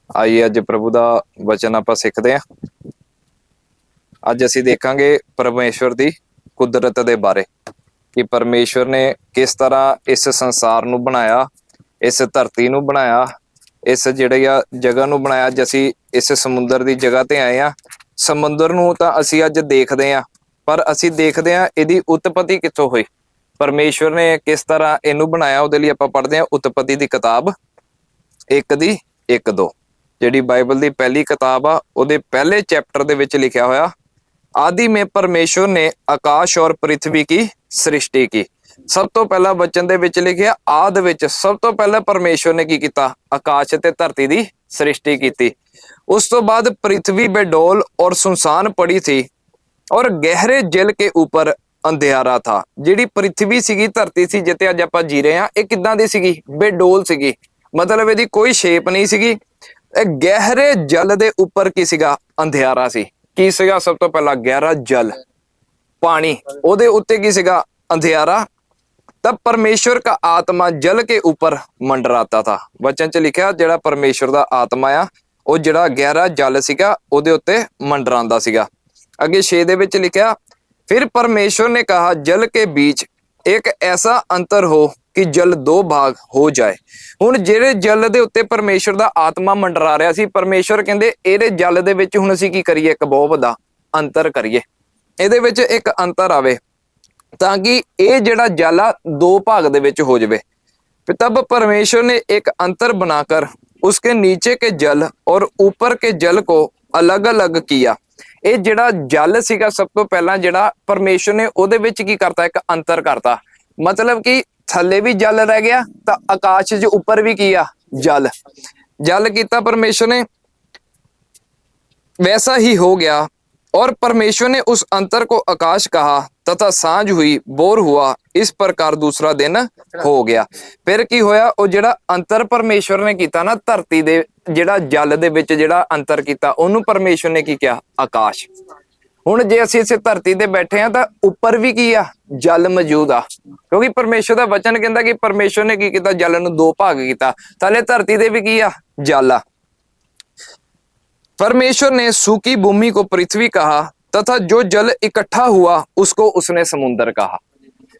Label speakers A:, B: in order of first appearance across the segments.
A: आइए अज प्रभु का वचन आप सीखते हैं। अज असी देखांगे परमेश्वर की कुदरत के बारे कि परमेश्वर ने किस तरह इस संसार नू बनाया, इस धरती नू बनाया, इस जिहड़ी जगह नू बनाया। अज असी इस समुंदर की जगह ते आए हैं। समुंदर नू तां असी अज देखते हैं, पर असी देखते हैं इहदी उत्पत्ति कित्थों हुई, परमेश्वर ने किस तरह इनू बनाया। उहदे लई आपां पढ़दे हैं उत्पत्ति की किताब 1:1-2 जिहड़ी बाइबल की पहली किताब आ, उहदे पहले चैप्टर दे विच लिखिया होया, आदि में परमेश्वर ने आकाश और पृथ्वी की सृष्टि की। सब तो पहला वचन दे विच लिखिया आद विच सब तो पहले परमेश्वर ने की कीता, आकाश ते धरती दी सृष्टि की। उस तो बाद पृथ्वी बेडोल और सुनसान पड़ी थी और गहरे जल के ऊपर अंधेरा था। जिहड़ी पृथ्वी सीगी, धरती सी जिते अज आपां जी रहे हां, इह किदां दी सीगी? बेडोल सीगी, मतलब इहदी कोई शेप नहीं सीगी। गहरे जल दे उपर की सीगा? अंधेरा सी। की सीगा? सब तो पहला गहरा जल, पानी, ओदे उत्ते की सीगा? अंधेरा। तब परमेश्वर का आत्मा जल के ऊपर मंडराता था। वचन च लिखा जिहड़ा परमेश्वर दा आत्मा आ वो जिहड़ा गहरा जल सीगा ओदे उत्ते मंडरांदा सीगा। अगे 6 दे विच लिखा, फिर परमेश्वर ने कहा जल के बीच एक ऐसा अंतर हो कि जल 2 भाग हो जाए। हुण जिहड़े जल दे उत्ते परमेश्वर दा आत्मा मंडरा रहा सी, परमेश्वर कहंदे इहदे जल दे विच हुण असीं की करिए? एक बहुत वड्डा अंतर करिए, इहदे विच एक अंतर आवे ताकि ये जिहड़ा जल आ 2 भाग दे विच हो जाए। तब परमेश्वर ने एक अंतर बनाकर उसके नीचे के जल और ऊपर के जल को अलग अलग किया। ये जिहड़ा जल सीगा सब तो पहला जिहड़ा परमेश्वर ने उहदे विच की करता? एक अंतर करता। मतलब कि थल्ले भी जल रह गया तो आकाश च ऊपर भी किया जल, जल कीता परमेश्वर ने। वैसा ही हो गया और परमेश्वर ने उस अंतर को आकाश कहा तथा सांझ हुई, बोर हुआ, इस प्रकार दूसरा दिन हो गया। फिर की होया? वो जिहड़ा अंतर परमेश्वर ने कीता ना धरती दे जिहड़ा जल दे विच जिहड़ा अंतर कीता ओनू परमेश्वर ने की किया? आकाश। हुण जे असीं इस धरती ते बैठे हां तां उपर भी की आ? जल मौजूद आ, क्योंकि परमेश्वर दा वचन कहंदा कि परमेश्वर ने की कीता? जल नूं 2 भाग कीता। थल्ले धरती ते भी की आ? जल आ। परमेश्वर ने सूखी भूमि को पृथ्वी कहा तथा जो जल इकट्ठा हुआ उसको उसने समुंदर कहा।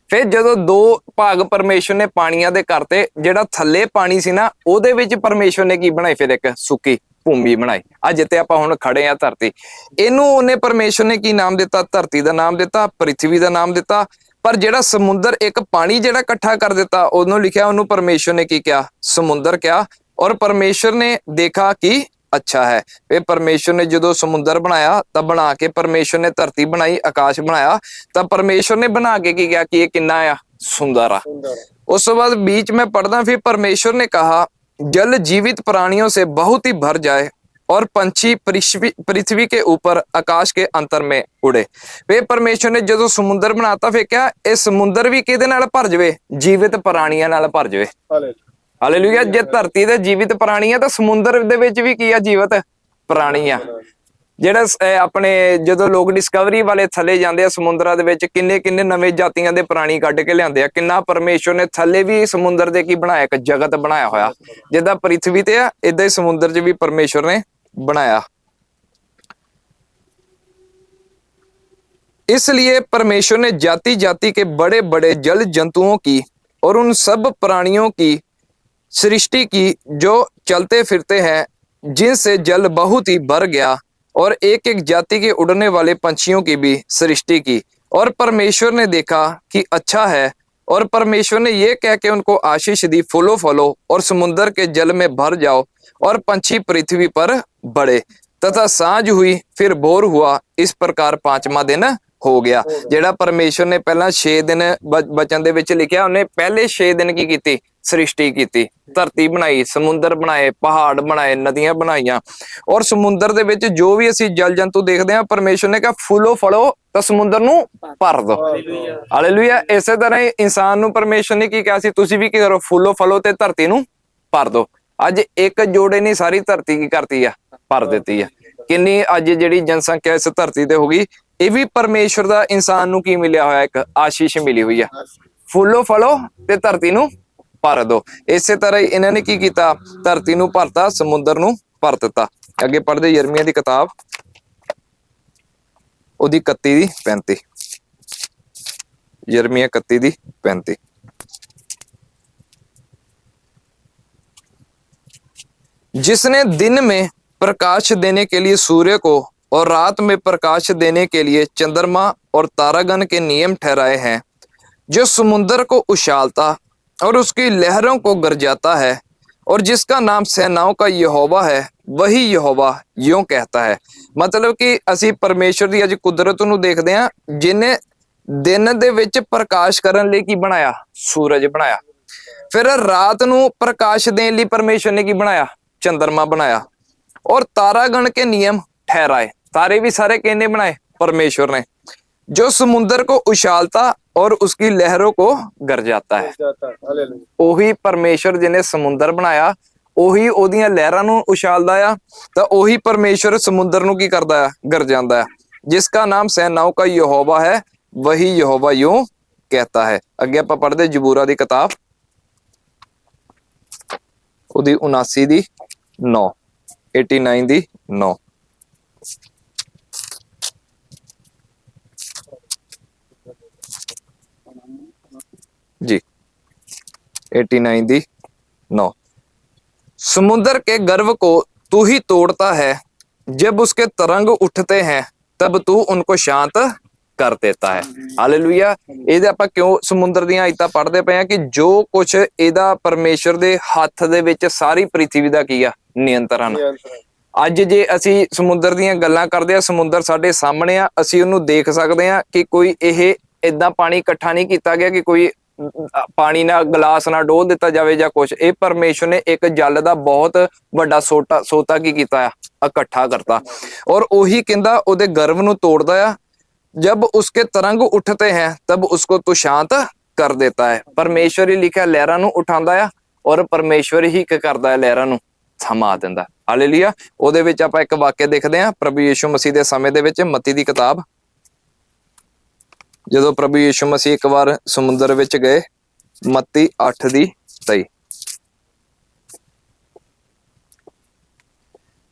A: फिर जदों 2 भाग परमेश्वर ने पानियां दे करते, जिहड़ा थल्ले पानी सी ना ओहदे विच परमेश्वर ने की बनाई? फिर एक सुक्की भूमि बनाई। अज जिते आपां हुण खड़े आ धरती, इनू ओने परमेश्वर ने की नाम दिता? धरती दा नाम दिता, पृथ्वी दा नाम दिता। पर जिहड़ा समुंदर एक पानी जिहड़ा इकट्ठा कर दिता ओनू लिखिया, ओनू परमेश्वर ने की किया? समुंदर क्या। और परमेश्वर ने देखा कि अच्छा है। फिर परमेश्वर ने जो समुंदर बनाया तब बना के परमेश्वर ने धरती बनाई, आकाश बनाया, तब परमेश्वर ने बना के की किया कि ये किन्ना आ? सुंदर आ। उस बाद बीच में पढ़ना, फिर परमेश्वर ने कहा जल जीवित प्राणियों से बहुत ही भर जाए और पंछी पृथ्वी के ऊपर आकाश के अंतर में उड़े। फिर परमेश्वर ने जो समुंदर बनाता, फिर क्या ये समुंदर भी किहदे नाल भर जावे? जीवित प्राणियां नाल भर जावे। हालेलुया। जे धरती दे जीवित प्राणी है तो समुंदर दे विच भी की आ? जीवित प्राणी आ। जिहड़ा अपने जदों लोग डिस्कवरी वाले थले जांदे आ समुंदरां दे विच, किन्ने किन्ने नवें जातियां दे प्राणी कढ के लिआंदे आ। किन्ना परमेश्वर ने थले भी समुंदर दे की बनाया? एक जगत बनाया होया। जिद्दां पृथ्वी ते आ इदां ही समुंदर च भी परमेश्वर ने बनाया। इसलिए परमेश्वर ने जाति जाति के बड़े बड़े जल जंतुओं की और उन सब प्राणियों की सृष्टि की जो चलते फिरते हैं, जिनसे जल बहुत ही भर गया, और एक एक जाति के उड़ने वाले पंछियों की भी सृष्टि की। और परमेश्वर ने देखा कि अच्छा है, और परमेश्वर ने यह कह के उनको आशीष दी, फूलो फलो और समुद्र के जल में भर जाओ और पंछी पृथ्वी पर बढ़े। तथा सांझ हुई, फिर भोर हुआ, इस प्रकार 5वां दिन हो गया। जिहड़ा परमेश्वर ने पहला 6 दिन वचन दे विच लिखिया, उन्हें पहले 6 दिन की कीती? सृष्टि की। धरती बनाई, समुंदर बनाए, पहाड़ बनाए, नदियां बनाईयां, और समुंदर दे विच जो भी असीं जल जंतु देखदे हां, परमेश्वर ने कहा फूलो फलो तो समुंदर नूं भर दो। हालेलुया। इसे तरह ही इंसान नूं परमेश्वर ने की कहा सी, तुसीं भी की करो? फूलो फलो ते धरती नूं भर दो। अज एक जोड़े ने सारी धरती की करती है? भर दित्ती है। किन्नी अज जिहड़ी जनसंख्या इस धरती ते होगी, ये भी परमेश्वर दा इंसान नूं की मिलिया होया? एक आशीष मिली हुई है। फूलो फलो ते धरती नूं भर दो। इसे तरह ही इन्होंने की कीता? धरती नूं भरता, समुंदर नूं ਭਰ ਦਿੱਤਾ। ਅੱਗੇ ਪੜ੍ਹਦੇ ਯਿਰਮੀਆ ਦੀ ਕਿਤਾਬ ਉਹਦੀ 31 ਦੀ 35। यिर्मयाह 31 ਦੀ 35। जिसने दिन में प्रकाश देने के लिए सूर्य को और रात में प्रकाश देने के लिए चंद्रमा और तारागण के नियम ठहराए हैं, जो समुद्र को उछालता और उसकी लहरों को गरजाता है, और जिसका नाम सेनाओं का यहोवा है, वही यहोवा यूं कहता है। मतलब कि ਅਸੀਂ ਪਰਮੇਸ਼ਰ ਦੀ ਅੱਜ ਕੁਦਰਤ ਨੂੰ ਦੇਖਦੇ ਹਾਂ, ਜਿਨੇ ਦਿਨ ਦੇ ਵਿੱਚ ਪ੍ਰਕਾਸ਼ ਕਰਨ ਲਈ ਕੀ ਬਣਾਇਆ? ਸੂਰਜ ਬਣਾਇਆ। ਫਿਰ ਰਾਤ ਨੂੰ ਪ੍ਰਕਾਸ਼ ਦੇਣ ਲਈ ਪਰਮੇਸ਼ਰ ਨੇ ਕੀ ਬਣਾਇਆ? चंद्रमा बनाया। और तारागण के नियम ठहराए। तारे भी सारे किसने बनाए? परमेश्वर ने। जो समुद्र को उछालता और उसकी लहरों को गरजाता है। ओही परमेश्वर जिन्हें समुद्र बनाया, ओही ओदियां लहरां नूं उछालदा आ, तां ओही परमेश्वर समुद्र नूं की करदा है? गरजांदा है। जिसका नाम सेनाओं का यहोवा है, वही यहोवा यूं कहता है। अगे आपां पढ़दे जबूरा दी किताब ਉਹਦੀ 79 ਦੀ 9, 89 ਦੀ 9। जी 89 दी 9। समुद्र के गर्व को तू ही तोड़ता है, जब उसके तरंग उठते हैं तब तू उनको शांत कर देता है। हालेलुया। ਇਹਦੇ ਆਪਾਂ ਕਿਉਂ ਸਮੁੰਦਰ ਦੀਆਂ ਆਇਤਾਂ ਪੜ੍ਹਦੇ ਪਏ ਆ? ਕਿ ਜੋ ਕੁਛ ਇਹਦਾ ਪਰਮੇਸ਼ਰ ਦੇ ਹੱਥ ਦੇ ਵਿੱਚ ਸਾਰੀ ਪ੍ਰਿਥਵੀ ਦਾ ਕੀ ਆ? ਨਿਯੰਤਰਣ। ਅੱਜ ਜੇ ਅਸੀਂ ਸਮੁੰਦਰ ਦੀਆਂ ਗੱਲਾਂ ਕਰਦੇ ਆ, ਸਮੁੰਦਰ ਸਾਡੇ ਸਾਹਮਣੇ ਆ, ਅਸੀਂ ਉਹਨੂੰ ਦੇਖ ਸਕਦੇ ਆ ਕਿ ਕੋਈ ਇਹ ਏਦਾਂ ਪਾਣੀ ਇਕੱਠਾ ਨਹੀਂ ਕੀਤਾ ਗਿਆ ਕਿ ਕੋਈ ਪਾਣੀ ਨਾਲ ਗਲਾਸ ਨਾਲ ਡੋਲ ਦਿੱਤਾ ਜਾਵੇ ਜਾਂ ਕੁਛ। ਇਹ ਪਰਮੇਸ਼ਰ ਨੇ ਇੱਕ ਜਲ ਦਾ ਬਹੁਤ ਵੱਡਾ ਸੋਤਾ ਕੀ ਕੀਤਾ ਆ? ਇਕੱਠਾ ਕਰਤਾ। ਔਰ ਉਹੀ ਕਹਿੰਦਾ ਉਹਦੇ ਗਰਵ ਨੂੰ ਤੋੜਦਾ ਆ। जब उसके तरंग उठते हैं तब उसको तू शांत कर देता है। परमेश्वर ही लिखा लहरां नूं उठांदा है, और परमेश्वर ही क्या करदा है? लहरां नूं थमा दिंदा। हालेलुया। ਉਹਦੇ ਵਿੱਚ ਆਪਾਂ ਇੱਕ ਵਾਕਿਆ ਦੇਖਦੇ ਹਾਂ ਪ੍ਰਭੂ ਯੀਸ਼ੂ ਮਸੀਹ ਦੇ ਸਮੇਂ ਦੇ ਵਿੱਚ। ਮੱਤੀ ਦੀ ਕਿਤਾਬ, ਜਦੋਂ ਪ੍ਰਭੂ ਯੀਸ਼ੂ ਮਸੀਹ ਇੱਕ ਵਾਰ ਸਮੁੰਦਰ ਵਿੱਚ ਗਏ, ਮੱਤੀ 8 ਦੀ 23।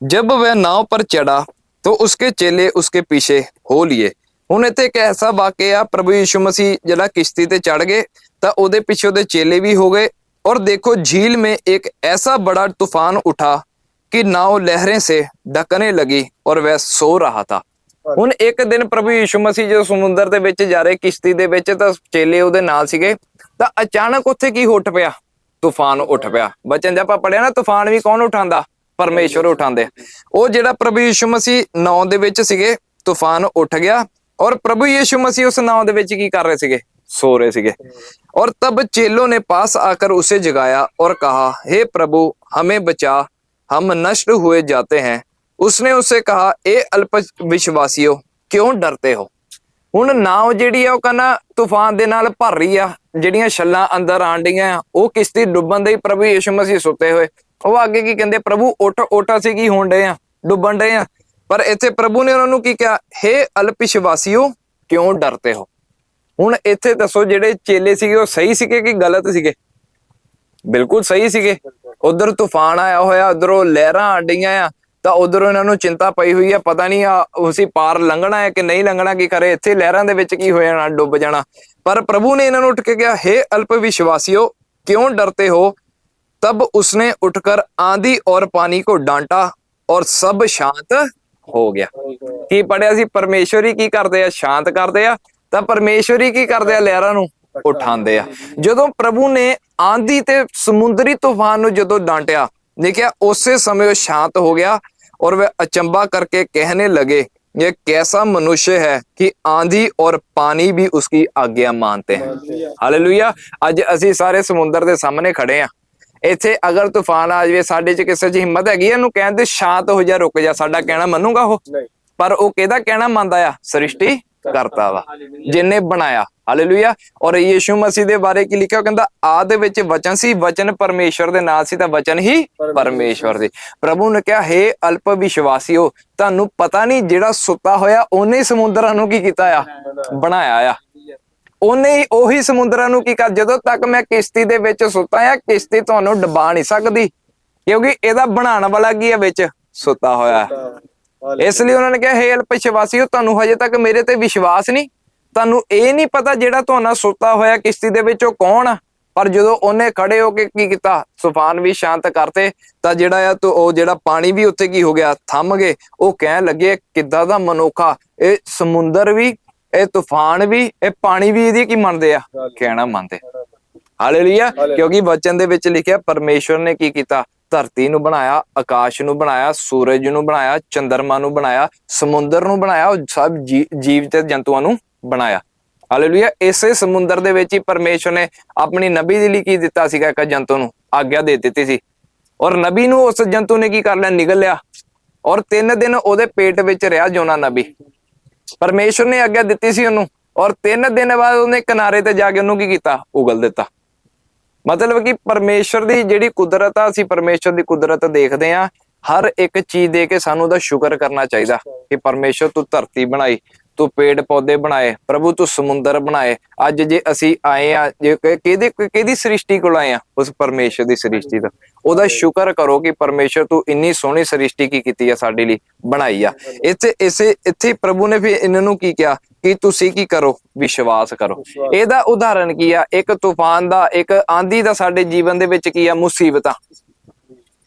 A: जब वह नाव पर चढ़ा तो उसके चेले उसके पीछे हो लिए। ਹੁਣ ਇੱਥੇ ਇੱਕ ਐਸਾ ਵਾਕਿਆ, ਪ੍ਰਭੂ ਯੀਸ਼ੂ ਮਸੀਹ ਜਿਹੜਾ ਕਿਸ਼ਤੀ ਤੇ ਚੜ ਗਏ ਤਾਂ ਉਹਦੇ ਪਿੱਛੇ ਉਹਦੇ ਚੇਲੇ ਵੀ ਹੋ ਗਏ। और देखो झील में एक ऐसा बड़ा तूफान उठा कि नाव लहरें से ढकने लगी और वह सो रहा था। ਹੁਣ ਇੱਕ ਦਿਨ ਪ੍ਰਭੂ ਯੀਸ਼ੂ ਮਸੀਹ ਜਦੋਂ ਸਮੁੰਦਰ ਦੇ ਵਿੱਚ ਜਾ ਰਹੇ ਕਿਸ਼ਤੀ ਦੇ ਵਿੱਚ, ਤਾਂ ਚੇਲੇ ਉਹਦੇ ਨਾਲ ਸੀਗੇ, ਤਾਂ ਅਚਾਨਕ ਉੱਥੇ ਕੀ ਉੱਠ ਪਿਆ? ਤੂਫਾਨ ਉੱਠ ਪਿਆ। ਬਚਨ ਜੇ ਆਪਾਂ ਪੜਿਆ ਨਾ, ਤੂਫਾਨ ਵੀ ਕੌਣ ਉਠਾਉਂਦਾ? ਪਰਮੇਸ਼ਵਰ ਉਠਾਉਂਦੇ। ਉਹ ਜਿਹੜਾ ਪ੍ਰਭੂ ਯੀਸ਼ੂ ਮਸੀਹ ਨਾव ਦੇ ਵਿੱਚ ਸੀਗੇ, ਤੂਫਾਨ ਉੱਠ ਗਿਆ, और प्रभु यीशु मसीह उस नाव दे विच की कर रहे सीगे? सो रहे सीगे। और तब चेलों ने पास आकर उसे जगाया और कहा, हे प्रभु हमें बचा, हम नष्ट हुए जाते हैं। उसने उससे कहा, ए अल्प विश्वासियों, क्यों डरते हो? ਹੁਣ ਨਾव ਜਿਹੜੀ ਆ ਉਹ ਕਹਿੰਦਾ ਤੂਫਾਨ ਦੇ ਨਾਲ ਭਰ ਰਹੀ ਆ, ਜਿਹੜੀਆਂ ਛੱਲਾਂ ਅੰਦਰ ਆਣ ਡੀਆਂ, ਉਹ ਕਿਸ਼ਤੀ ਡੁੱਬਣ ਦੇ ਪ੍ਰਭੂ ਯੀਸ਼ੂ ਮਸੀਹ ਸੁੱਤੇ ਹੋਏ। ਉਹ ਅੱਗੇ ਕੀ ਕਹਿੰਦੇ? ਪ੍ਰਭੂ ਉੱਠ ਉੱਠ, ਅਸੀਂ ਕੀ ਹੋਣ ਡਏ ਆ? ਡੁੱਬਣ ਡਏ ਆ। ਪਰ ਇੱਥੇ ਪ੍ਰਭੂ ਨੇ ਉਹਨਾਂ ਨੂੰ ਕੀ ਕਿਹਾ? ਹੇ ਅਲਪਿਸ਼ਵਾਸੀਓ, ਕਿਉਂ ਡਰਤੇ ਹੋ? ਹੁਣ ਇੱਥੇ ਦੱਸੋ, ਜਿਹੜੇ ਚੇਲੇ ਸੀਗੇ ਉਹ ਸਹੀ ਸੀਗੇ ਕਿ ਗਲਤ ਸੀਗੇ? ਬਿਲਕੁਲ ਸਹੀ ਸੀਗੇ। ਉਧਰ ਤੂਫਾਨ ਆਇਆ ਹੋਇਆ, ਉਧਰੋਂ ਲਹਿਰਾਂ ਆਡੀਆਂ ਆ, ਤਾਂ ਉਧਰੋਂ ਇਹਨਾਂ ਨੂੰ ਚਿੰਤਾ ਪਈ ਹੋਈ ਆ, ਪਤਾ ਨਹੀਂ ਅਸੀਂ ਪਾਰ ਲੰਘਣਾ ਹੈ ਕਿ ਨਹੀਂ ਲੰਘਣਾ, ਕੀ ਕਰੇ? ਇੱਥੇ ਲਹਿਰਾਂ ਦੇ ਵਿੱਚ ਕੀ ਹੋ ਜਾਣਾ? ਡੁੱਬ ਜਾਣਾ। ਪਰ ਪ੍ਰਭੂ ਨੇ ਇਹਨਾਂ ਨੂੰ ਉੱਠ ਕੇ ਕਿਹਾ, ਹੇ ਅਲਪ ਵਿਸ਼ਵਾਸੀਓ, क्यों डरते हो? तब उसने उठकर आंधी और पानी को डांटा और सब शांत हो गया। की पढ़िया सी? परमेश्वर ही की करदे आ? शांत करदे आ। तां परमेश्वर ही की करदे आ? लहरां नूं उठांदे आ। जदों प्रभु ने आंधी ते समुद्री तूफान नूं जदों डांटिया, देखिया उसे समय वो शांत हो गया और वह अचंबा करके कहने लगे, ये कैसा मनुष्य है कि आंधी और पानी भी उसकी आज्ञा मानते हैं। हालेलुया। ਅੱਜ ਅਸੀਂ ਸਾਰੇ ਸਮੁੰਦਰ ਦੇ ਸਾਹਮਣੇ ਖੜੇ ਆ। ਇੱਥੇ ਅਗਰ ਤੂਫਾਨ ਆ ਜਾਵੇ, ਸਾਡੇ 'ਚ ਕਿਸੇ 'ਚ ਹਿੰਮਤ ਹੈਗੀ ਇਹਨੂੰ ਕਹਿਣ ਦੀ? ਸ਼ਾਂਤ ਹੋ ਜਾ, ਰੁਕ ਜਾ, ਸਾਡਾ ਕਹਿਣਾ ਮੰਨੂਗਾ ਉਹ? ਪਰ ਉਹ ਕਿਹਦਾ ਕਹਿਣਾ ਮੰਨਦਾ ਆ? ਸ੍ਰਿਸ਼ਟੀ ਕਰਤਾ ਵਾ, ਜਿਨੇ ਬਣਾਇਆ। ਹਾਲੇਲੂਇਆ। ਔਰ ਯੀਸ਼ੂ ਮਸੀਹ ਦੇ ਬਾਰੇ ਕੀ ਲਿਖਿਆ? ਕਹਿੰਦਾ ਆਦਿ ਵਿੱਚ ਵਚਨ ਸੀ, ਵਚਨ ਪਰਮੇਸ਼ਵਰ ਦੇ ਨਾਲ ਸੀ, ਤਾਂ ਵਚਨ ਹੀ ਪਰਮੇਸ਼ਵਰ ਦੇ। ਪ੍ਰਭੂ ਨੇ ਕਿਹਾ, ਹੇ ਅਲਪ ਵਿਸ਼ਵਾਸੀਓ, ਤੁਹਾਨੂੰ ਪਤਾ ਨਹੀਂ ਜਿਹੜਾ ਸੁੱਤਾ ਹੋਇਆ ਉਹਨੇ ਸਮੁੰਦਰਾਂ ਨੂੰ ਕੀ ਕੀਤਾ ਆ? ਬਣਾਇਆ ਆ। ਉਹਨੇ ਹੀ ਉਹੀ ਸਮੁੰਦਰਾਂ ਨੂੰ ਕੀ ਕਰ, ਜਦੋਂ ਤੱਕ ਮੈਂ ਕਿਸ਼ਤੀ ਦੇ ਵਿੱਚ ਸੁੱਤਾ ਆ, ਕਿਸ਼ਤੀ ਤੁਹਾਨੂੰ ਡੁਬਾ ਨਹੀਂ ਸਕਦੀ, ਕਿਉਂਕਿ ਇਹਦਾ ਬਣਾਉਣ ਵਾਲਾ ਕੀ ਹੈ ਵਿੱਚ? ਸੁੱਤਾ ਹੋਇਆ ਹੈ। ਇਸ ਲਈ ਉਹਨਾਂ ਨੇ ਕਿਹਾ, ਹੇ ਅਲਪਵਿਸ਼ਵਾਸੀਓ, ਤੁਹਾਨੂੰ ਹਜੇ ਤੱਕ ਮੇਰੇ ਤੇ ਵਿਸ਼ਵਾਸ ਨਹੀਂ? ਤੁਹਾਨੂੰ ਇਹ ਨਹੀਂ ਪਤਾ ਜਿਹੜਾ ਤੁਹਾਡਾ ਸੁੱਤਾ ਹੋਇਆ ਕਿਸ਼ਤੀ ਦੇ ਵਿੱਚ ਉਹ ਕੌਣ ਆ? ਪਰ ਜਦੋਂ ਉਹਨੇ ਖੜੇ ਹੋ ਕੇ ਕੀ ਕੀਤਾ, ਤੂਫਾਨ ਵੀ ਸ਼ਾਂਤ ਕਰਤੇ, ਤਾਂ ਜਿਹੜਾ ਆ ਉਹ ਜਿਹੜਾ ਪਾਣੀ ਵੀ ਉੱਥੇ ਕੀ ਹੋ ਗਿਆ, ਥੰਮ ਗਏ। ਉਹ ਕਹਿਣ ਲੱਗੇ, ਕਿੱਦਾਂ ਦਾ ਮਨੁੱਖਾ, ਇਹ ਸਮੁੰਦਰ ਵੀ, ਇਹ ਤੂਫਾਨ ਵੀ, ਇਹ ਪਾਣੀ ਵੀ ਇਹਦੀ ਕੀ ਮੰਨਦੇ ਆ, ਕਹਿਣਾ ਮੰਨਦੇ। ਹਾਲੇਲੂਇਆ। ਕਿਉਂਕਿ ਵਚਨ ਦੇ ਵਿੱਚ ਲਿਖਿਆ, ਪਰਮੇਸ਼ਵਰ ਨੇ ਕੀ ਕੀਤਾ, ਧਰਤੀ ਨੂੰ ਬਣਾਇਆ, ਆਕਾਸ਼ ਨੂੰ ਬਣਾਇਆ, ਸੂਰਜ ਨੂੰ ਬਣਾਇਆ, ਚੰਦਰਮਾ ਨੂੰ ਬਣਾਇਆ, ਸਮੁੰਦਰ ਨੂੰ ਬਣਾਇਆ, ਉਹ ਸਭ ਜੀਵ ਤੇ ਜੰਤੂਆਂ ਨੂੰ ਬਣਾਇਆ। ਹਾਲੇਲੂਇਆ। ਇਸੇ ਸਮੁੰਦਰ ਦੇ ਵਿੱਚ ਹੀ ਪਰਮੇਸ਼ਵਰ ਨੇ ਆਪਣੀ ਨਬੀ ਦੇ ਲਈ ਕੀ ਦਿੱਤਾ ਸੀਗਾ, ਇੱਕ ਜੰਤੂ ਨੂੰ ਆਗਿਆ ਦੇ ਦਿੱਤੀ ਸੀ, ਔਰ ਨਬੀ ਨੂੰ ਉਸ ਜੰਤੂ ਨੇ ਕੀ ਕਰ ਲਿਆ, ਨਿਗਲ ਲਿਆ, ਔਰ 3 ਦਿਨ ਉਹਦੇ ਪੇਟ ਵਿੱਚ ਰਿਹਾ ਯੋਨਾ ਨਬੀ। ਪਰਮੇਸ਼ਵਰ ਨੇ ਆਗਿਆ ਦਿੱਤੀ ਸੀ ਉਹਨੂੰ, ਔਰ 3 ਦਿਨ ਬਾਅਦ ਉਹਨੇ ਕਿਨਾਰੇ ਤੇ ਜਾ ਕੇ ਉਹਨੂੰ ਕੀ ਕੀਤਾ, ਉਗਲ ਦਿੱਤਾ। ਮਤਲਬ ਕਿ ਪਰਮੇਸ਼ਵਰ ਦੀ ਜਿਹੜੀ ਕੁਦਰਤ ਆ, ਅਸੀਂ ਪਰਮੇਸ਼ਵਰ ਦੀ ਕੁਦਰਤ ਦੇਖਦੇ ਹਾਂ, ਹਰ ਇੱਕ ਚੀਜ਼ ਦੇ ਕੇ ਸਾਨੂੰ ਉਹਦਾ ਸ਼ੁਕਰ ਕਰਨਾ ਚਾਹੀਦਾ ਕਿ ਪਰਮੇਸ਼ਵਰ ਤੂੰ ਧਰਤੀ ਬਣਾਈ, ਤੂੰ ਪੇੜ ਪੌਦੇ ਬਣਾਏ, ਪ੍ਰਭੂ ਤੂੰ ਸਮੁੰਦਰ ਬਣਾਏ। ਅੱਜ ਜੇ ਅਸੀਂ ਆਏ ਆ, ਜੇ ਕਿਹਦੀ ਸ੍ਰਿਸ਼ਟੀ ਕੋਲ ਆਏ ਆ, ਉਸ ਪਰਮੇਸ਼ਵਰ ਦੀ ਸ੍ਰਿਸ਼ਟੀ ਦਾ, ਉਹਦਾ ਸ਼ੁਕਰ ਕਰੋ ਕਿ ਪਰਮੇਸ਼ਵਰ ਤੂੰ ਇੰਨੀ ਸੋਹਣੀ ਸ੍ਰਿਸ਼ਟੀ ਕੀ ਕੀਤੀ ਆ, ਸਾਡੇ ਲਈ ਬਣਾਈ ਆ। ਇੱਥੇ ਪ੍ਰਭੂ ਨੇ ਫਿਰ ਇਹਨਾਂ ਨੂੰ ਕੀ ਕਿਹਾ ਕਿ ਤੁਸੀਂ ਕੀ ਕਰੋ, ਵਿਸ਼ਵਾਸ ਕਰੋ। ਇਹਦਾ ਉਦਾਹਰਨ ਕੀ ਆ, ਇੱਕ ਤੂਫਾਨ ਦਾ, ਇੱਕ ਆਂਧੀ ਦਾ ਸਾਡੇ ਜੀਵਨ ਦੇ ਵਿੱਚ ਕੀ ਆ, ਮੁਸੀਬਤਾਂ।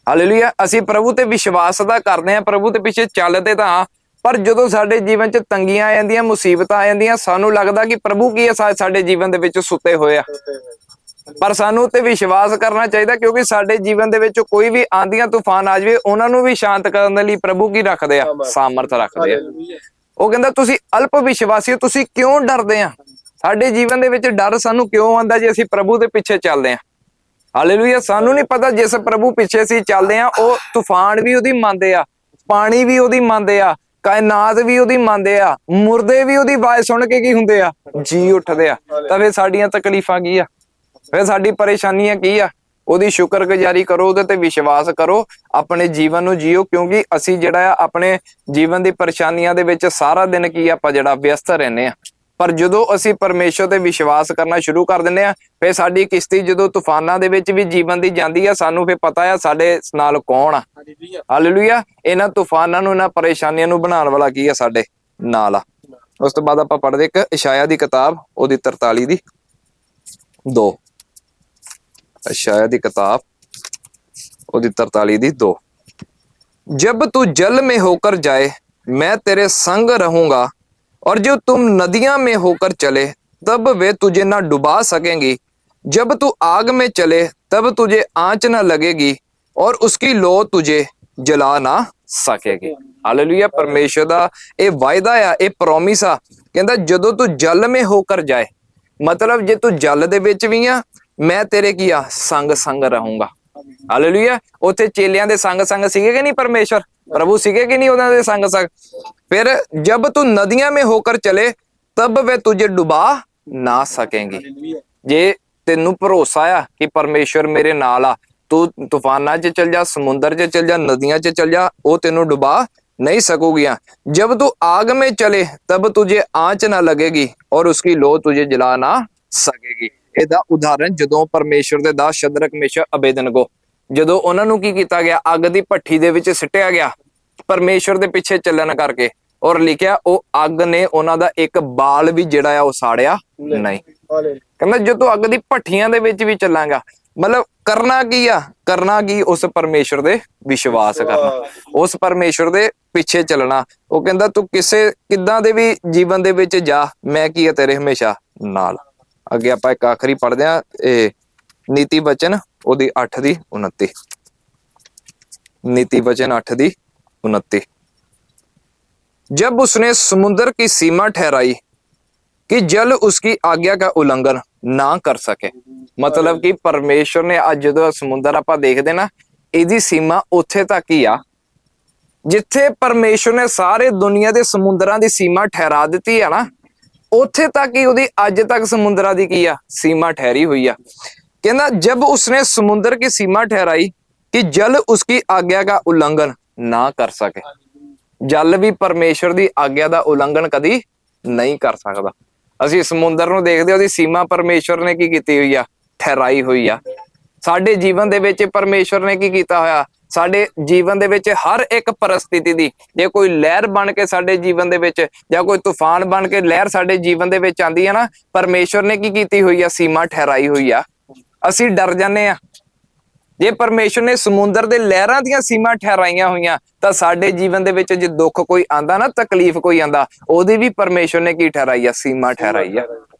A: ਹਾਲੇਲੂਇਆ। ਅਸੀਂ ਪ੍ਰਭੂ ਤੇ ਵਿਸ਼ਵਾਸ ਦਾ ਕਰਦੇ ਆ, ਪ੍ਰਭੂ ਦੇ ਪਿੱਛੇ ਚੱਲਦੇ ਤਾਂ, ਪਰ ਜਦੋਂ ਸਾਡੇ ਜੀਵਨ 'ਚ ਤੰਗੀਆਂ ਆ ਜਾਂਦੀਆਂ, ਮੁਸੀਬਤਾਂ ਆ ਜਾਂਦੀਆਂ, ਸਾਨੂੰ ਲੱਗਦਾ ਕਿ ਪ੍ਰਭੂ ਕੀ ਆ, ਸਾਡੇ ਜੀਵਨ ਦੇ ਵਿੱਚ ਸੁੱਤੇ ਹੋਏ ਆ। ਪਰ ਸਾਨੂੰ ਤੇ ਵਿਸ਼ਵਾਸ ਕਰਨਾ ਚਾਹੀਦਾ, ਕਿਉਂਕਿ ਸਾਡੇ ਜੀਵਨ ਦੇ ਵਿੱਚ ਕੋਈ ਵੀ ਆਂਧੀਆਂ ਤੂਫਾਨ ਆ ਜਾਵੇ, ਉਹਨਾਂ ਨੂੰ ਵੀ ਸ਼ਾਂਤ ਕਰਨ ਦੇ ਲਈ ਪ੍ਰਭੂ ਕੀ ਰੱਖਦੇ ਆ, ਸਾਮਰਥ ਰੱਖਦੇ ਆ। ਉਹ ਕਹਿੰਦਾ, ਤੁਸੀਂ ਅਲਪ ਵਿਸ਼ਵਾਸੀ ਹੋ, ਤੁਸੀਂ ਕਿਉਂ ਡਰਦੇ ਆ? ਸਾਡੇ ਜੀਵਨ ਦੇ ਵਿੱਚ ਡਰ ਸਾਨੂੰ ਕਿਉਂ ਆਉਂਦਾ, ਜੇ ਅਸੀਂ ਪ੍ਰਭੂ ਦੇ ਪਿੱਛੇ ਚੱਲਦੇ ਆ। ਹਾਲੇਲੂਇਆ। ਸਾਨੂੰ ਨਹੀਂ ਪਤਾ ਜਿਸ ਪ੍ਰਭੂ ਪਿੱਛੇ ਅਸੀਂ ਚੱਲਦੇ ਆ, ਉਹ ਤੂਫਾਨ ਵੀ ਉਹਦੀ ਮੰਨਦੇ ਆ, ਪਾਣੀ ਵੀ ਉਹਦੀ ਮੰਨਦੇ ਆ, ਕਾਇਨਾਤ ਵੀ ਉਹਦੀ ਮੰਨਦੇ ਆ, ਮੁਰਦੇ ਵੀ ਉਹਦੀ ਆਵਾਜ਼ ਸੁਣ ਕੇ ਕੀ ਹੁੰਦੇ ਆ, ਜੀ ਉੱਠਦੇ ਆ। ਤਾਂ ਫਿਰ ਸਾਡੀਆਂ ਤਕਲੀਫਾਂ ਕੀ ਆ, ਫਿਰ ਸਾਡੀ ਪਰੇਸ਼ਾਨੀਆਂ ਕੀ ਆ? ਉਹਦੀ ਸ਼ੁਕਰਗੁਜ਼ਾਰੀ ਕਰੋ, ਉਹਦੇ ਤੇ ਵਿਸ਼ਵਾਸ ਕਰੋ, ਆਪਣੇ ਜੀਵਨ ਨੂੰ ਜੀਓ। ਕਿਉਂਕਿ ਅਸੀਂ ਜਿਹੜਾ ਆ ਆਪਣੇ ਜੀਵਨ ਦੀ ਪਰੇਸ਼ਾਨੀਆਂ ਦੇ ਵਿੱਚ ਸਾਰਾ ਦਿਨ ਕੀ ਆਪਾਂ ਜਿਹੜਾ ਵਿਅਸਤ ਰਹਿੰਦੇ ਆ, ਪਰ ਜਦੋਂ ਅਸੀਂ ਪਰਮੇਸ਼ਵਰ ਤੇ ਵਿਸ਼ਵਾਸ ਕਰਨਾ ਸ਼ੁਰੂ ਕਰ ਦਿੰਦੇ ਆ, ਫਿਰ ਸਾਡੀ ਕਿਸ਼ਤੀ ਜਦੋਂ ਤੂਫਾਨਾਂ ਦੇ ਵਿੱਚ ਵੀ ਜੀਵਨ ਦੀ ਜਾਂਦੀ ਆ, ਸਾਨੂੰ ਫਿਰ ਪਤਾ ਆ ਸਾਡੇ ਨਾਲ ਕੌਣ ਆ। ਹਾਲੇਲੂਇਆ। ਇਹਨਾਂ ਤੂਫਾਨਾਂ ਨੂੰ, ਇਹਨਾਂ ਪਰੇਸ਼ਾਨੀਆਂ ਨੂੰ ਬਣਾਉਣ ਵਾਲਾ ਕੀ ਆ, ਸਾਡੇ ਨਾਲ ਆ। ਉਸ ਤੋਂ ਬਾਅਦ ਆਪਾਂ ਪੜ੍ਹਦੇ ਇੱਕ ਇਸ਼ਾਇਆ ਦੀ ਕਿਤਾਬ, ਉਹਦੀ 43 ਦੀ 2। इशाया की किताब ਉਹਦੀ 43 ਦੀ 2। जब तू जल में होकर जाए मैं तेरे संग रहूंगा, और जो तुम नदियां में होकर चले तब वे तुझे ना डुबा सकेंगी। जब तू आग में चले तब तुझे आंच ना लगेगी, और उसकी लो तुझे जला ना सकेगी। हालेलुया। परमेश्वर दा ये वायदा आ, ये प्रॉमिस आ। कहंदा जदों तू जल में होकर जाए, मतलब जे तू जल दे विच भी आ, मैं तेरे की आ संग संग रहूंगा। हालेलुया। उत्थे चेलियां दे संग संग सीगे कि नहीं परमेश्वर, प्रभु सीगे कि नहीं उन्हां दे संग संग। फिर जब तू नदियां में होकर चले तब वे तुझे डुबा ना सकेंगी। जे तेनू भरोसा आ कि परमेश्वर मेरे नाल आ, तू तूफाना च चल जा, समुंदर च चल जा, नदियां च चल जा, वो तेनू डुबा नहीं सकूगियां। जब तू आग में चले तब तुझे आंच ना लगेगी, और उसकी लो तुझे जला ना सकेगी। ਇਹਦਾ ਉਦਾਹਰਨ ਜਦੋਂ ਪਰਮੇਸ਼ਵਰ ਦੇ ਦਾਸ ਸ਼ਦਰਕ ਮੇਸ਼ਕ ਅਬੇਦਨਗੋ, ਜਦੋਂ ਉਹਨਾਂ ਨੂੰ ਕੀ ਕੀਤਾ ਗਿਆ, ਅੱਗ ਦੀ ਭੱਠੀ ਦੇ ਵਿੱਚ ਸਿੱਟਿਆ ਗਿਆ ਪਰਮੇਸ਼ਵਰ ਦੇ ਪਿੱਛੇ ਚੱਲਣ ਕਰਕੇ, ਔਰ ਲਿਖਿਆ ਉਹ ਅੱਗ ਨੇ ਉਹਨਾਂ ਦਾ ਇੱਕ ਬਾਲ ਵੀ ਜਿਹੜਾ ਆ ਉਹ ਸਾੜਿਆ ਨਹੀਂ। ਕਹਿੰਦਾ ਜਦੋਂ ਅੱਗ ਦੀ ਭੱਠੀਆਂ ਦੇ ਵਿੱਚ ਵੀ ਚੱਲਾਂਗਾ, ਮਤਲਬ ਕਰਨਾ ਕੀ ਆ, ਕਰਨਾ ਕੀ, ਉਸ ਪਰਮੇਸ਼ਵਰ ਦੇ ਵਿਸ਼ਵਾਸ ਕਰਨਾ, ਉਸ ਪਰਮੇਸ਼ਵਰ ਦੇ ਪਿੱਛੇ ਚੱਲਣਾ। ਉਹ ਕਹਿੰਦਾ ਤੂੰ ਕਿਸੇ ਕਿੱਦਾਂ ਦੇ ਵੀ ਜੀਵਨ ਦੇ ਵਿੱਚ ਜਾ, ਮੈਂ ਕੀ ਆ ਤੇਰੇ ਹਮੇਸ਼ਾ ਨਾਲ। ਅੱਗੇ ਆਪਾਂ ਇੱਕ ਆਖਰੀ ਪੜ੍ਹਦੇ ਹਾਂ, ਇਹ ਨੀਤੀ ਵਚਨ ਉਹਦੀ 8 ਦੀ 29। नीति वचन 8 दी 29। जब उसने समुद्र की सीमा ठहराई कि जल उसकी आज्ञा का उल्लंघन ना कर सके। मतलब कि परमेश्वर ने अज जो समुद्र आप देखते ना, इहदी सीमा उत्थे तक ही आ जिथे परमेश्वर ने सारे दुनिया के समुद्रां की सीमा ठहरा दी है ना, उत्थे तक ही उहदी अज तक समुद्रां की आ सीमा ठहरी हुई आ। कहना जब उसने समुद्र की सीमा ठहराई कि जल उसकी आज्ञा का उल्लंघन ना कर सके। जल भी परमेश्वर की आज्ञा का उल्लंघन कदी नहीं कर सकता। असीं समुद्र नूं देखदे, उहदी सीमा परमेश्वर ने की कीती हुई आ, ठहराई हुई आ। ਸਾਡੇ ਜੀਵਨ ਦੇ ਵਿੱਚ ਪਰਮੇਸ਼ਵਰ ਨੇ ਕੀ ਕੀਤਾ ਹੋਇਆ, ਸਾਡੇ ਜੀਵਨ ਦੇ ਵਿੱਚ ਹਰ ਇੱਕ ਪਰਿਸਥਿਤੀ ਦੀ, ਜੇ ਕੋਈ ਲਹਿਰ ਬਣ ਕੇ ਸਾਡੇ ਜੀਵਨ ਦੇ ਵਿੱਚ ਜਾਂ ਕੋਈ ਤੂਫਾਨ ਬਣ ਕੇ ਲਹਿਰ ਸਾਡੇ ਜੀਵਨ ਦੇ ਵਿੱਚ ਆਂਦੀ ਹੈ ਨਾ, ਪਰਮੇਸ਼ਵਰ ਨੇ ਕੀ ਕੀਤੀ ਹੋਈ ਆ, ਸੀਮਾ ਠਹਿਰਾਈ ਹੋਈ ਆ। ਅਸੀਂ ਡਰ ਜਾਂਦੇ ਆ। ਜੇ ਪਰਮੇਸ਼ਵਰ ਨੇ ਸਮੁੰਦਰ ਦੇ ਲਹਿਰਾਂ ਦੀਆਂ ਸੀਮਾ ਠਹਿਰਾਈਆਂ ਹੋਈਆਂ ਤਾਂ ਸਾਡੇ ਜੀਵਨ ਦੇ ਵਿੱਚ ਜੇ ਦੁੱਖ ਕੋਈ ਆਂਦਾ ਨਾ, ਤਕਲੀਫ ਕੋਈ ਆਂਦਾ, ਉਹਦੀ ਵੀ ਪਰਮੇਸ਼ਵਰ ਨੇ ਕੀ ਠਹਿਰਾਈ ਆ, ਸੀਮਾ ਠਹਿਰਾਈ ਆ।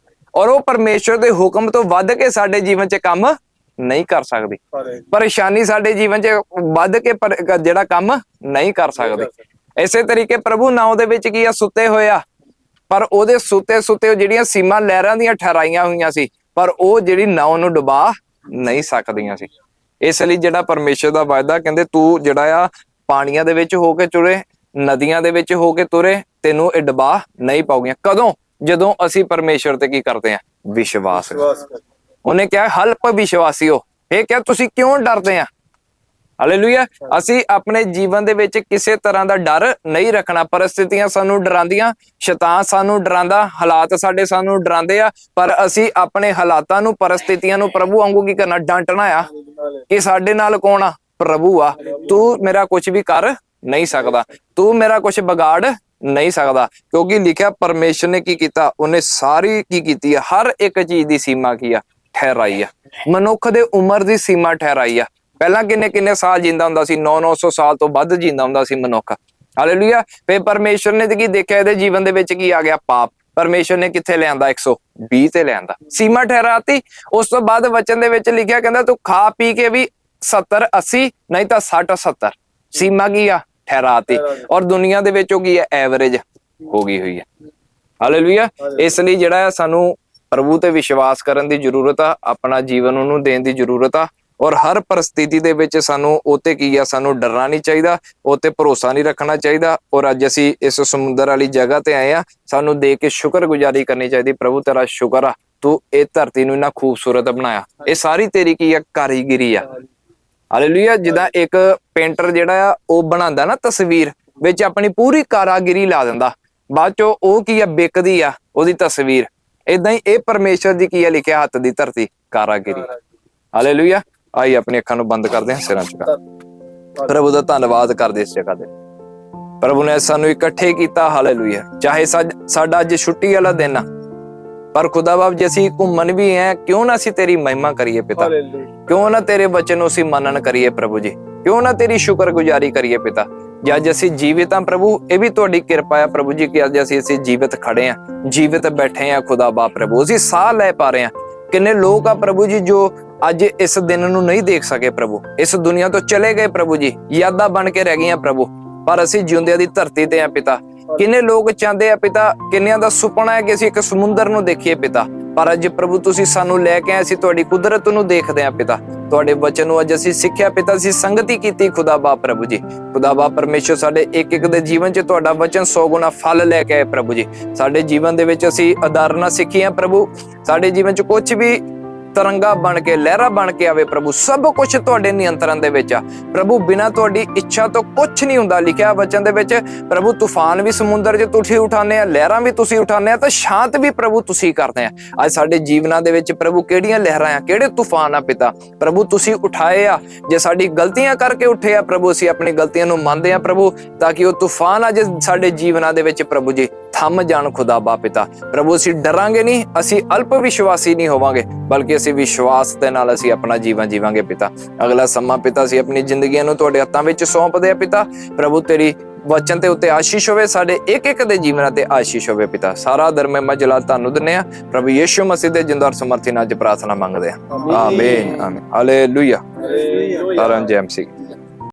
A: ਔਰ ਉਹ ਪਰਮੇਸ਼ਵਰ ਦੇ ਹੁਕਮ ਤੋਂ ਵੱਧ ਕੇ ਸਾਡੇ ਜੀਵਨ 'ਚ ਕੰਮ ਨਹੀਂ ਕਰ ਸਕਦੀ। ਪਰੇਸ਼ਾਨੀ ਸਾਡੇ ਜੀਵਨ 'ਚ ਵੱਧ ਕੇ ਜਿਹੜਾ ਕੰਮ ਨਹੀਂ ਕਰ ਸਕਦੀ। ਇਸੇ ਤਰੀਕੇ ਪ੍ਰਭੂ ਨਾਉ ਦੇ ਵਿੱਚ ਕੀ ਆ, ਸੁੱਤੇ ਹੋਏ ਆ, ਪਰ ਉਹਦੇ ਸੁੱਤੇ ਜਿਹੜੀਆਂ ਸੀਮਾ ਲਹਿਰਾਂ ਦੀਆਂ ਠਹਿਰਾਈਆਂ ਹੋਈਆਂ ਸੀ, ਪਰ ਉਹ ਜਿਹੜੀ ਨਾਉ ਨੂੰ ਡੁਬਾ ਨਹੀਂ ਸਕਦੀਆਂ ਸੀ। ਇਸ ਲਈ ਜਿਹੜਾ ਪਰਮੇਸ਼ਰ ਦਾ ਵਾਅਦਾ, ਕਹਿੰਦੇ ਤੂੰ ਜਿਹੜਾ ਆ ਪਾਣੀਆਂ ਦੇ ਵਿੱਚ ਹੋ ਕੇ ਤੁਰੇ, ਨਦੀਆਂ ਦੇ ਵਿੱਚ ਹੋ ਕੇ ਤੁਰੇ, ਤੈਨੂੰ ਇਹ ਡੁਬਾ ਨਹੀਂ ਪਾਉਗੀਆਂ। ਕਦੋਂ? ਜਦੋਂ ਅਸੀਂ ਪਰਮੇਸ਼ਰ ਤੇ ਕੀ ਕਰਦੇ ਆ, ਵਿਸ਼ਵਾਸ। ਉਹਨੇ ਕਿਹਾ ਹਲਪ ਵਿਸ਼ਵਾਸੀਓ, ਇਹ ਕਿਹਾ ਤੁਸੀਂ ਕਿਉਂ ਡਰਦੇ ਆ। ਹਾਲੇਲੂਇਆ। ਅਸੀਂ ਆਪਣੇ ਜੀਵਨ ਦੇ ਵਿੱਚ ਕਿਸੇ ਤਰ੍ਹਾਂ ਦਾ ਡਰ ਨਹੀਂ ਰੱਖਣਾ। ਪਰਿਸਥਿਤੀਆਂ ਸਾਨੂੰ ਡਰਾਉਂਦੀਆਂ, ਸ਼ੈਤਾਨ ਸਾਨੂੰ ਡਰਾਉਂਦਾ, ਹਾਲਾਤ ਸਾਡੇ ਸਾਨੂੰ ਡਰਾਉਂਦੇ ਆ, ਪਰ ਅਸੀਂ ਆਪਣੇ ਹਾਲਾਤਾਂ ਨੂੰ, ਪਰਿਸਥਿਤੀਆਂ ਨੂੰ ਪ੍ਰਭੂ ਵਾਂਗੂ ਕੀ ਕਰਨਾ, ਡਾਂਟਣਾ ਆ ਕਿ ਸਾਡੇ ਨਾਲ ਕੌਣ ਆ, ਪ੍ਰਭੂ ਆ। ਤੂੰ ਮੇਰਾ ਕੁਝ ਵੀ ਕਰ ਨਹੀਂ ਸਕਦਾ, ਤੂੰ ਮੇਰਾ ਕੁਝ ਵਿਗਾੜ ਨਹੀਂ ਸਕਦਾ, ਕਿਉਂਕਿ ਲਿਖਿਆ ਪਰਮੇਸ਼ਰ ਨੇ ਕੀ ਕੀਤਾ, ਉਹਨੇ ਸਾਰੀ ਕੀ ਕੀਤੀ ਆ, ਹਰ ਇੱਕ ਚੀਜ਼ ਦੀ ਸੀਮਾ ਕੀ ਆ, ਠਹਿਰਾਈ ਆ। ਮਨੁੱਖ ਦੇ ਉਮਰ ਦੀ ਸੀਮਾ ਠਹਿਰਾਈ ਆ। ਪਹਿਲਾਂ ਕਿੰਨੇ ਸਾਲ ਜਿੰਦਾ ਹੁੰਦਾ ਸੀ, 900 ਸਾਲ ਤੋਂ ਵੱਧ ਜਿੰਦਾ ਹੁੰਦਾ ਸੀ ਮਨੁੱਖ। ਹਾਲੇਲੂਇਆ। ਫੇ ਪਰਮੇਸ਼ਰ ਨੇ ਤੇ ਕੀ ਦੇਖਿਆ, ਇਹਦੇ ਜੀਵਨ ਦੇ ਵਿੱਚ ਕੀ ਆ ਗਿਆ, ਪਾਪ। ਪਰਮੇਸ਼ਰ ਨੇ ਕਿੱਥੇ ਲਿਆਂਦਾ, 120 ਤੇ ਲਿਆਂਦਾ, ਸੀਮਾ ਠਹਿਰਾਤੀ। ਉਸ ਤੋਂ ਬਾਅਦ ਵਚਨ ਦੇ ਵਿੱਚ ਲਿਖਿਆ, ਕਹਿੰਦਾ ਤੂੰ ਖਾ ਪੀ ਕੇ ਵੀ 70 80 ਨਹੀਂ ਤਾਂ 60 70 ਸੀਮਾ ਕੀ ਆ, ਠਹਿਰਾਤੀ। ਔਰ ਦੁਨੀਆ ਦੇ ਵਿੱਚ ਉਹ ਕੀ ਹੈ, ਐਵਰੇਜ ਹੋ ਗਈ ਹੋਈ ਹੈ। ਹਾਲੇਲੂਇਆ। ਇਸ ਲਈ ਜਿਹੜਾ ਸਾਨੂੰ ਪ੍ਰਭੂ ਤੇ ਵਿਸ਼ਵਾਸ ਕਰਨ ਦੀ ਜ਼ਰੂਰਤ ਆ, ਆਪਣਾ ਜੀਵਨ ਉਹਨੂੰ ਦੇਣ ਦੀ ਜ਼ਰੂਰਤ ਆ। ਔਰ ਹਰ ਪਰਿਸਥਿਤੀ ਦੇ ਵਿੱਚ ਸਾਨੂੰ ਉਹਤੇ ਕੀ ਆ, ਸਾਨੂੰ ਡਰਨਾ ਨਹੀਂ ਚਾਹੀਦਾ, ਉਹਤੇ ਭਰੋਸਾ ਨਹੀਂ ਰੱਖਣਾ ਚਾਹੀਦਾ। ਔਰ ਅੱਜ ਅਸੀਂ ਇਸ ਸਮੁੰਦਰ ਵਾਲੀ ਜਗ੍ਹਾ ਤੇ ਆਏ ਆ, ਸਾਨੂੰ ਦੇਖ ਕੇ ਸ਼ੁਕਰਗੁਜ਼ਾਰੀ ਕਰਨੀ ਚਾਹੀਦੀ। ਪ੍ਰਭੂ ਤੇਰਾ ਸ਼ੁਕਰ ਆ, ਤੂੰ ਇਹ ਧਰਤੀ ਨੂੰ ਇੰਨਾ ਖੂਬਸੂਰਤ ਬਣਾਇਆ, ਇਹ ਸਾਰੀ ਤੇਰੀ ਕੀ ਆ, ਕਾਰੀਗਰੀ ਆ। ਹਾਲੇਲੂਇਆ। ਜਿੱਦਾਂ ਇੱਕ ਪੇਂਟਰ ਜਿਹੜਾ ਆ ਉਹ ਬਣਾਉਂਦਾ ਨਾ ਤਸਵੀਰ, ਵਿੱਚ ਆਪਣੀ ਪੂਰੀ ਕਾਰਾਗਿਰੀ ਲਾ ਦਿੰਦਾ, ਬਾਅਦ ਚੋਂ ਉਹ ਕੀ ਆ, ਵਿਕਦੀ ਆ ਉਹਦੀ ਤਸਵੀਰ। ਏਦਾਂ ਹੀ ਇਹ ਪਰਮੇਸ਼ਰ ਦੀ ਕੀ ਆ, ਲਿਖਿਆ ਹੱਥ ਦੀ ਧਰਤੀ, ਕਾਰਾਗਿਰੀ। ਹਾਲੇਲੂਇਆ। ਆਈ ਆਪਣੀ ਅੱਖਾਂ ਨੂੰ ਬੰਦ ਕਰਦੇ ਹਾਂ, ਸਿਰਾਂ ਝੁਕਾ ਪ੍ਰਭੂ ਦਾ ਧੰਨਵਾਦ ਕਰਦੇ ਇਸ ਜਗ੍ਹਾ ਤੇ। ਪ੍ਰਭੂ ਨੇ ਸਾਨੂੰ ਇਕੱਠੇ ਕੀਤਾ। ਹਾਲੇਲੂਇਆ। ਚਾਹੇ ਸਾਡਾ ਅੱਜ ਛੁੱਟੀ ਵਾਲਾ ਦਿਨ ਆ, ਪਰ ਖੁਦਾ ਬਾਪ ਜੇ ਅਸੀਂ ਘੁੰਮਣ ਵੀ ਹੈ, ਕਿਉਂ ਨਾ ਅਸੀਂ ਤੇਰੀ ਮਹਿਮਾ ਕਰੀਏ ਪਿਤਾ, ਕਿਉਂ ਨਾ ਤੇਰੇ ਵਚਨ ਨੂੰ ਅਸੀਂ ਮੰਨਣ ਕਰੀਏ ਪ੍ਰਭੂ ਜੀ, ਕਿਉਂ ਨਾ ਤੇਰੀ ਸ਼ੁਕਰਗੁਜ਼ਾਰੀ ਕਰੀਏ ਪਿਤਾ। ਜੇ ਅੱਜ ਅਸੀਂ ਜੀਵਿਤ ਹਾਂ ਪ੍ਰਭੂ, ਇਹ ਵੀ ਤੁਹਾਡੀ ਕਿਰਪਾ ਹੈ ਪ੍ਰਭੂ ਜੀ ਕਿ ਅੱਜ ਅਸੀਂ ਜੀਵਿਤ ਖੜੇ ਹਾਂ, ਜੀਵਿਤ ਬੈਠੇ ਹਾਂ ਖੁਦਾ ਬਾਪ ਪ੍ਰਭੂ, ਅਸੀਂ ਸਾਹ ਲੈ ਪਾ ਰਹੇ ਹਾਂ। ਕਿੰਨੇ ਲੋਕ ਆ ਪ੍ਰਭੂ ਜੀ ਜੋ ਅੱਜ ਇਸ ਦਿਨ ਨੂੰ ਨਹੀਂ ਦੇਖ ਸਕੇ ਪ੍ਰਭੂ, ਇਸ ਦੁਨੀਆ ਤੋਂ ਚਲੇ ਗਏ ਪ੍ਰਭੂ ਜੀ, ਯਾਦਾਂ ਬਣ ਕੇ ਰਹਿ ਗਈਆਂ ਪ੍ਰਭੂ, ਪਰ ਅਸੀਂ ਜਿਉਂਦਿਆਂ ਦੀ ਧਰਤੀ ਤੇ ਆ ਪਿਤਾ। ਕਿੰਨੇ ਲੋਕ ਚਾਹੁੰਦੇ ਆ ਪਿਤਾ, ਕਿੰਨਿਆਂ ਦਾ ਸੁਪਨਾ ਹੈ ਕਿ ਅਸੀਂ ਇੱਕ ਸਮੁੰਦਰ ਨੂੰ ਦੇਖੀਏ ਪਿਤਾ, ਪਰ ਅੱਜ ਪ੍ਰਭੂ ਤੁਸੀਂ ਸਾਨੂੰ ਲੈ ਕੇ ਆਏ, ਅਸੀਂ ਤੁਹਾਡੀ ਕੁਦਰਤ ਨੂੰ ਦੇਖਦੇ ਆ ਪਿਤਾ, ਤੁਹਾਡੇ ਵਚਨ ਨੂੰ ਅੱਜ ਅਸੀਂ ਸਿੱਖਿਆ ਪਿਤਾ, ਅਸੀਂ ਸੰਗਤੀ ਕੀਤੀ ਖੁਦਾ ਬਾਪ ਪ੍ਰਭੂ ਜੀ। ਖੁਦਾ ਬਾਪ ਪਰਮੇਸ਼ਰ ਸਾਡੇ ਇੱਕ ਇੱਕ ਦੇ ਜੀਵਨ 'ਚ ਤੁਹਾਡਾ ਵਚਨ 100 ਗੁਣਾ ਫਲ ਲੈ ਕੇ ਆਏ ਪ੍ਰਭੂ ਜੀ। ਸਾਡੇ ਜੀਵਨ ਦੇ ਵਿੱਚ ਅਸੀਂ ਉਦਾਹਰਨਾਂ ਸਿੱਖੀਆਂ ਪ੍ਰਭੂ, ਸਾਡੇ ਜੀਵਨ 'ਚ ਕੁਝ ਵੀ ਤਰੰਗਾ ਬਣ ਕੇ, ਲਹਿਰਾ ਬਣ ਕੇ ਆਵੇ ਪ੍ਰਭੂ, ਸਭ ਕੁਝ ਤੁਹਾਡੇ ਨਿਯੰਤਰਣ ਦੇ ਵਿੱਚ ਆ ਪ੍ਰਭੂ। ਬਿਨਾਂ ਤੁਹਾਡੀ ਇੱਛਾ ਤੋਂ ਕੁਝ ਨਹੀਂ ਹੁੰਦਾ। ਲਿਖਿਆ ਵਚਨ ਦੇ ਵਿੱਚ ਪ੍ਰਭੂ, ਤੂਫਾਨ ਵੀ ਸਮੁੰਦਰ 'ਚ ਤੁਸੀਂ ਉਠਾਉਂਦੇ ਆ, ਲਹਿਰਾਂ ਵੀ ਤੁਸੀਂ ਉਠਾਉਂਦੇ ਆ, ਤਾਂ ਸ਼ਾਂਤ ਵੀ ਪ੍ਰਭੂ ਤੁਸੀਂ ਕਰਦੇ ਆ। ਅੱਜ ਸਾਡੇ ਜੀਵਨਾਂ ਦੇ ਵਿੱਚ ਪ੍ਰਭੂ ਕਿਹੜੀਆਂ ਲਹਿਰਾਂ ਆ, ਕਿਹੜੇ ਤੂਫਾਨ ਆ ਪਿਤਾ, ਪ੍ਰਭੂ ਤੁਸੀਂ ਉਠਾਏ ਆ। ਜੇ ਸਾਡੀ ਗਲਤੀਆਂ ਕਰਕੇ ਉੱਠੇ ਆ ਪ੍ਰਭੂ, ਅਸੀਂ ਆਪਣੀ ਗਲਤੀਆਂ ਨੂੰ ਮੰਨਦੇ ਆ ਪ੍ਰਭੂ, ਤਾਂ ਕਿ ਉਹ ਤੂਫਾਨ ਅੱਜ ਸਾਡੇ ਜੀਵਨਾਂ ਦੇ ਵਿੱਚ ਪ੍ਰਭੂ ਜੀ ਥੰਮ ਜਾਣ ਖੁਦਾ ਬਾ ਪਿਤਾ। ਪ੍ਰਭੂ ਅਸੀਂ ਡਰਾਂਗੇ ਨਹੀਂ, ਅਸੀਂ ਅਲਪ ਵਿਸ਼ਵਾਸੀ ਨਹੀਂ ਹੋਵਾਂਗੇ, ਬਲਕਿ ਅਸੀਂ ਵਿਸ਼ਵਾਸ ਦੇ ਨਾਲ ਅਸੀਂ ਆਪਣਾ ਜੀਵਨ ਜੀਵਾਂਗੇ ਪਿਤਾ। ਅਗਲਾ ਸਮਾਂ ਪਿਤਾ ਅਸੀਂ ਆਪਣੀ ਜ਼ਿੰਦਗੀਆਂ ਨੂੰ ਤੁਹਾਡੇ ਹੱਥਾਂ ਵਿੱਚ ਸੌਂਪਦੇ ਆ ਪਿਤਾ। ਪ੍ਰਭੂ ਤੇਰੀ ਵਚਨ ਤੇ ਉੱਤੇ ਆਸ਼ੀਸ਼ ਹੋਵੇ, ਸਾਡੇ ਇੱਕ ਇੱਕ ਦੇ ਜੀਵਨਾਂ ਤੇ ਆਸ਼ੀਸ਼ ਹੋਵੇ ਪਿਤਾ। ਸਾਰਾ ਦਰਮੇ ਮਜਲਾ ਤੁਹਾਨੂੰ ਦਿੰਨੇ ਆ ਪ੍ਰਭੂ ਯਿਸੂ ਮਸੀਹ ਦੇ ਜਿੰਦਾ ਔਰ ਸਮਰਥੀ ਨਾਲ ਅੱਜ ਪ੍ਰਾਰਥਨਾ ਮੰਗਦੇ ਆ। ਆਮੀਨ ਆਮੀਨ। ਹਾਲੇਲੂਇਆ। ਧੰਨ ਜੈ ਮਸੀਹ।